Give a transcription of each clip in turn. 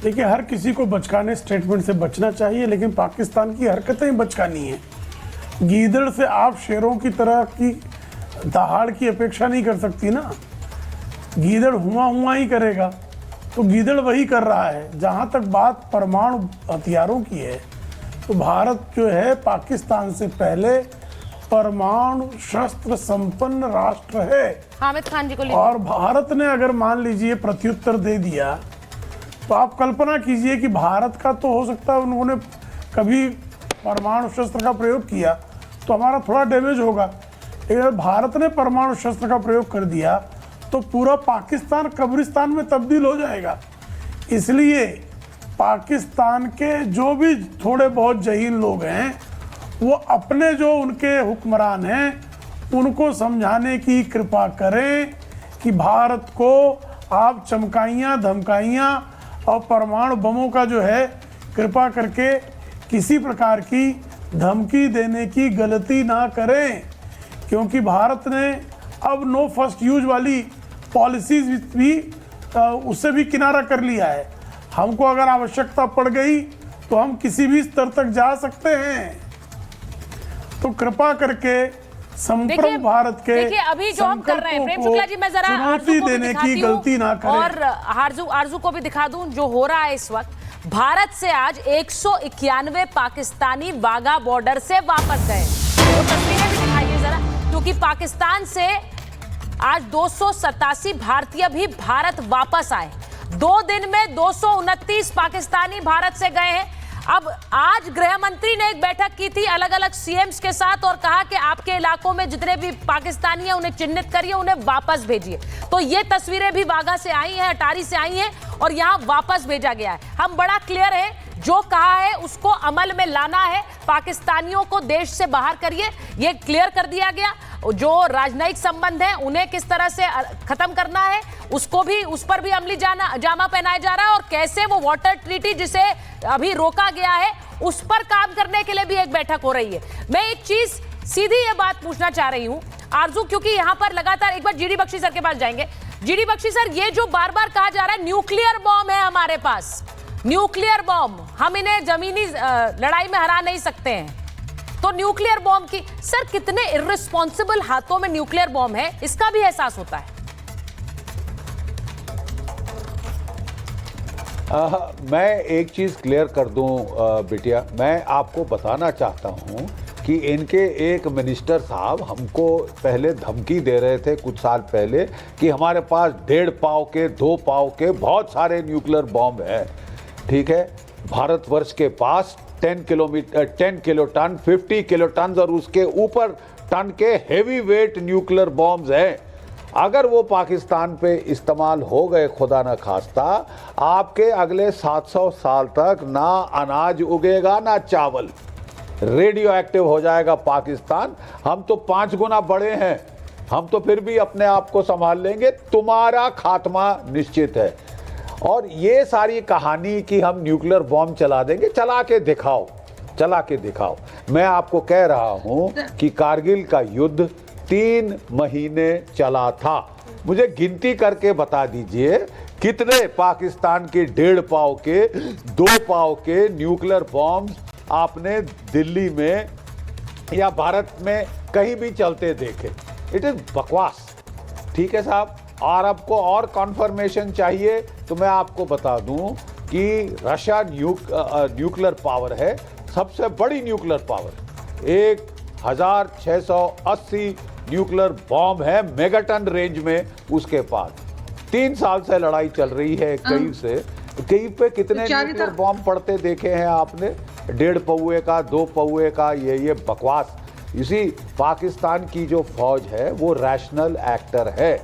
देखिए, हर किसी को बचकाने स्टेटमेंट से बचना चाहिए, लेकिन पाकिस्तान की हरकतें बचकानी है। गीदड़ से आप शेरों की तरह की दहाड़ की अपेक्षा नहीं कर सकती ना। गीदड़ हुआ ही करेगा, तो गीदड़ वही कर रहा है। जहाँ तक बात परमाणु हथियारों की है, तो भारत जो है पाकिस्तान से पहले परमाणु शस्त्र संपन्न राष्ट्र है। हामिद खान जी को और भारत ने अगर मान लीजिए प्रत्युत्तर दे दिया, तो आप कल्पना कीजिए कि भारत का तो हो सकता है उन्होंने कभी परमाणु शस्त्र का प्रयोग किया तो हमारा थोड़ा डैमेज होगा, लेकिन अगर भारत ने परमाणु शस्त्र का प्रयोग कर दिया तो पूरा पाकिस्तान कब्रिस्तान में तब्दील हो जाएगा। इसलिए पाकिस्तान के जो भी थोड़े बहुत जहीन लोग हैं, वो अपने जो उनके हुक्मरान हैं उनको समझाने की कृपा करें कि भारत को आप चमकाइयाँ धमकाइयाँ और परमाणु बमों का जो है कृपा करके किसी प्रकार की धमकी देने की गलती ना करें, क्योंकि भारत ने अब नो फर्स्ट यूज वाली पॉलिसीज भी उससे भी किनारा कर लिया है। हमको अगर आवश्यकता पड़ गई तो हम किसी भी स्तर तक जा सकते हैं। तो कृपा करके संप्रभु भारत के देखिए अभी जो हम कर रहे हैं, प्रेम शुक्ला जी, मैं जरा चुनौती देने की गलती ना करें और आरजू को भी दिखा दूं जो हो रहा है इस वक्त। भारत से आज 191 पाकिस्तानी वाघा बॉर्डर से वापस गए। वो तस्वीरें भी दिखाइए जरा, क्योंकि पाकिस्तान से आज 287 भारतीय भी भारत वापस आए। 2 दिन में 229 पाकिस्तानी भारत से गए हैं। अब आज गृह मंत्री ने एक बैठक की थी अलग अलग सीएम्स के साथ और कहा कि आपके इलाकों में जितने भी पाकिस्तानी हैं उन्हें चिन्हित करिए, उन्हें वापस भेजिए। तो ये तस्वीरें भी वाघा से आई हैं, अटारी से आई हैं और यहाँ वापस भेजा गया है। हम बड़ा क्लियर है, जो कहा है उसको अमल में लाना है। पाकिस्तानियों को देश से बाहर करिए, ये क्लियर कर दिया गया। जो राजनयिक संबंध है उन्हें किस तरह से खत्म करना है, उसको भी, उस पर भी अमली जामा पहनाया जा रहा है। और कैसे वो वाटर ट्रीटी जिसे अभी रोका गया है उस पर काम करने के लिए भी एक बैठक हो रही है। मैं एक चीज सीधी ये बात पूछना चाह रही हूं आरजू, क्योंकि यहां पर लगातार एक बार जीडी बख्शी सर के पास जाएंगे। जीडी बख्शी सर, ये जो बार बार कहा जा रहा है न्यूक्लियर बॉम्ब है हमारे पास, न्यूक्लियर बॉम्ब, हम इन्हें जमीनी लड़ाई में हरा नहीं सकते हैं, तो न्यूक्लियर बॉम्ब की सर कितने इर्रिस्पॉन्सिबल हाथों में न्यूक्लियर बॉम्ब है, इसका भी एहसास होता है। मैं एक चीज क्लियर कर दूं बिटिया, मैं आपको बताना चाहता हूं कि इनके एक मिनिस्टर साहब हमको पहले धमकी दे रहे थे कुछ साल पहले कि हमारे पास 1.5 पाव के 2 पाव के बहुत सारे न्यूक्लियर बॉम्ब है। ठीक है, भारतवर्ष के पास 10 किलोटन 50 किलोटन और उसके ऊपर टन के हेवी वेट न्यूक्लियर बॉम्ब्स हैं। अगर वो पाकिस्तान पे इस्तेमाल हो गए खुदा न खास्ता, आपके अगले 700 साल तक ना अनाज उगेगा ना चावल, रेडियो एक्टिव हो जाएगा पाकिस्तान। हम तो 5 गुना बड़े हैं, हम तो फिर भी अपने आप को संभाल लेंगे, तुम्हारा खात्मा निश्चित है। और ये सारी कहानी कि हम न्यूक्लियर बॉम्ब चला देंगे, चला के दिखाओ। मैं आपको कह रहा हूं कि कारगिल का युद्ध 3 महीने चला था। मुझे गिनती करके बता दीजिए कितने पाकिस्तान के 1.5 पाव के 2 पाव के न्यूक्लियर बॉम्ब आपने दिल्ली में या भारत में कहीं भी चलते देखे। इट इज बकवास। ठीक है साहब, और आपको और कॉन्फर्मेशन चाहिए तो मैं आपको बता दूं कि रशिया न्यूक्लियर पावर है, सबसे बड़ी न्यूक्लियर पावर। 1680 न्यूक्लियर बॉम्ब है मेगाटन रेंज में उसके पास। 3 साल से लड़ाई चल रही है कई पे कितने न्यूक्लियर बॉम्ब पड़ते देखे हैं आपने? 1.5 पौए का 2 पौए का, ये बकवास। इसी पाकिस्तान की जो फौज है वो रैशनल एक्टर है।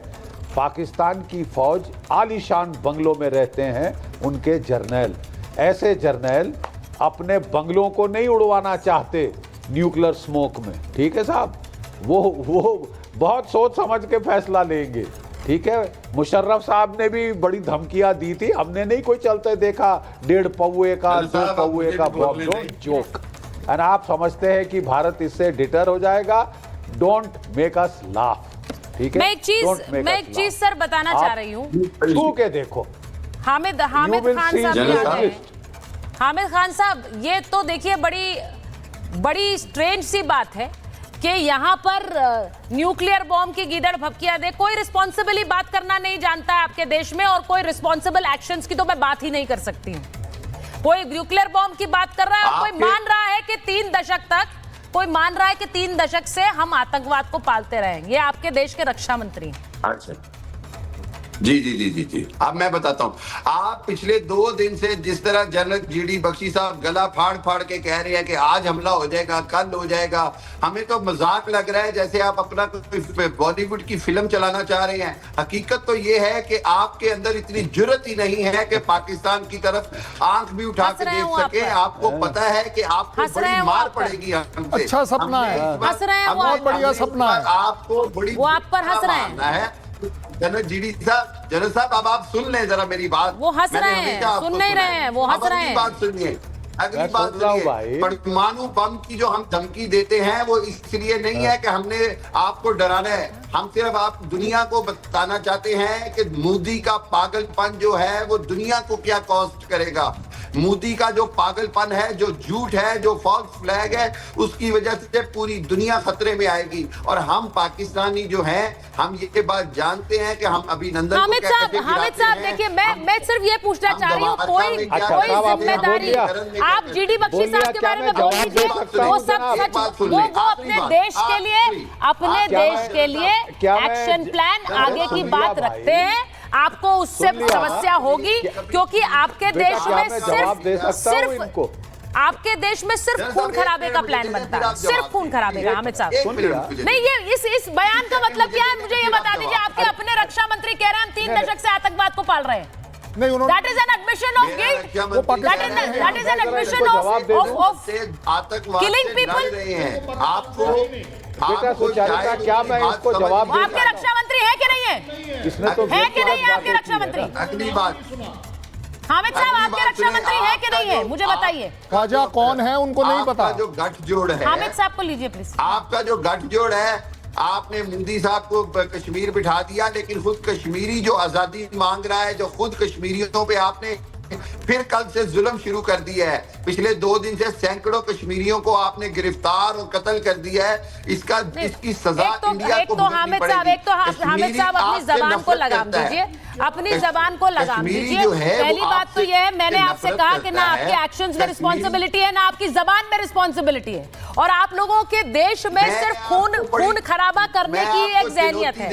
पाकिस्तान की फौज आलीशान बंगलों में रहते हैं उनके जर्नल। ऐसे जर्नल अपने बंगलों को नहीं उड़वाना चाहते न्यूक्लियर स्मोक में। ठीक है साहब, वो बहुत सोच समझ के फैसला लेंगे। ठीक है, मुशर्रफ साहब ने भी बड़ी धमकियां दी थी, हमने नहीं कोई चलते देखा 1.5 पौए का 2 पौए का बॉम्ब। जोक। और आप समझते हैं कि भारत इससे डिटर हो जाएगा? Don't make us laugh. ठीक है, मैं एक चीज सर बताना चाह रही हूँ। छू के देखो, Hamid You will Khan see साहब भी आ गए हैं। journalist. हामिद खान साहब, ये तो देखिए बड़ी स्ट्रेंज सी बात है कि यहाँ पर न्यूक्लियर बॉम्ब की गीदड़ भभकिया दे, कोई रिस्पॉन्सिबली बात करना नहीं जानता है आपके देश में, और कोई रिस्पॉन्सिबल एक्शंस की तो मैं बात ही नहीं कर सकती हूँ। कोई न्यूक्लियर बॉम्ब की बात कर रहा है और कोई मान रहा है कि 3 दशक से हम आतंकवाद को पालते रहेंगे। ये आपके देश के रक्षा मंत्री हैं। अच्छा, जी। अब मैं बताता हूँ, आप पिछले 2 दिन से जिस तरह जनरल जीडी बख्शी साहब गला फाड़ के कह रहे हैं कि आज हमला हो जाएगा, कल हो जाएगा, हमें तो मजाक लग रहा है, जैसे आप अपना बॉलीवुड की फिल्म चलाना चाह रहे हैं। हकीकत तो ये है कि आपके अंदर इतनी जुर्रत ही नहीं है कि पाकिस्तान की तरफ आंख भी उठा के देख सके। आपको पता है कि आपको बड़ी मार पड़ेगी हमसे। अच्छा सपना है, हंस रहे हैं वो, बहुत बढ़िया सपना है। आपको बड़ी वो आप पर हंस रहे हैं। जनरल जीडी साहब, अब आप सुन लें जरा मेरी बात। वो हंस रहे हैं, सुन नहीं रहे हैं, वो हंस रहे हैं। बात सुनिए, अगली बात सुनिए। परमाणु बम की जो हम धमकी देते हैं वो इसलिए नहीं है कि हमने आपको डराना है, हम सिर्फ आप दुनिया को बताना चाहते हैं कि मोदी का पागलपन जो है वो दुनिया को क्या कॉस्ट करेगा। मोदी का जो पागलपन है, जो झूठ है, जो फॉल्स फ्लैग है, उसकी वजह से पूरी दुनिया खतरे में आएगी। और हम पाकिस्तानी जो हैं, हम ये बात जानते हैं कि हम अभिनंदन हामिद साहब देखिए, मैं सिर्फ ये पूछना चाह रही हूँ, कोई जिम्मेदारी आप जीडी बख्शी साहब के बारे में बोल लीजिए, वो सब सच, वो अपने देश के लिए एक्शन प्लान आगे की बात रखते हैं। आपको उससे समस्या होगी क्योंकि आपके देश में सिर्फ आपके देश में सिर्फ खून खराबे का प्लान बनता है, सिर्फ खून खराबे का। हामिद साहब नहीं, ये इस बयान का मतलब क्या है, मुझे ये बता दीजिए। आपके अपने रक्षा मंत्री कह रहे हैं हम 3 दशक से आतंकवाद को पाल रहे हैं। नहीं, उन्होंने That is an admission of guilt. That is an admission of killing people. आपको क्या मैं इसको जवाब वो आपके रक्षा मंत्री है कि नहीं है? इसने तो है कि नहीं है आपके रक्षा मंत्री? अगली बात, हामिद साहब आपके रक्षा मंत्री है कि नहीं है, मुझे बताइए। ख्वाजा कौन है उनको नहीं पता। जो गठजोड़ है, हामिद साहब को लीजिए प्लीज। आपका जो गठजोड़ है, आपने मोदी साहब को कश्मीर बिठा दिया, लेकिन खुद कश्मीरी जो आजादी मांग रहा है, जो खुद कश्मीरियों पे आपने फिर कल से जुल्म शुरू कर दिया है। पिछले 2 दिन से सैकड़ों कश्मीरियों को आपने गिरफ्तार और कत्ल कर दिया है। इसकी सजा इंडिया को भुगतनी पड़ेगी। एक तो हामिद साहब अपनी जबान को लगाम दीजिए, अपनी जबान को लगाम दीजिए। पहली बात तो यह है, मैंने आपसे कहा कि ना आपके एक्शंस में रिस्पॉन्सिबिलिटी है, ना आपकी जबान में रिस्पॉन्सिबिलिटी है, और आप लोगों के देश में सिर्फ खून खराबा करने की एक जहनियत है।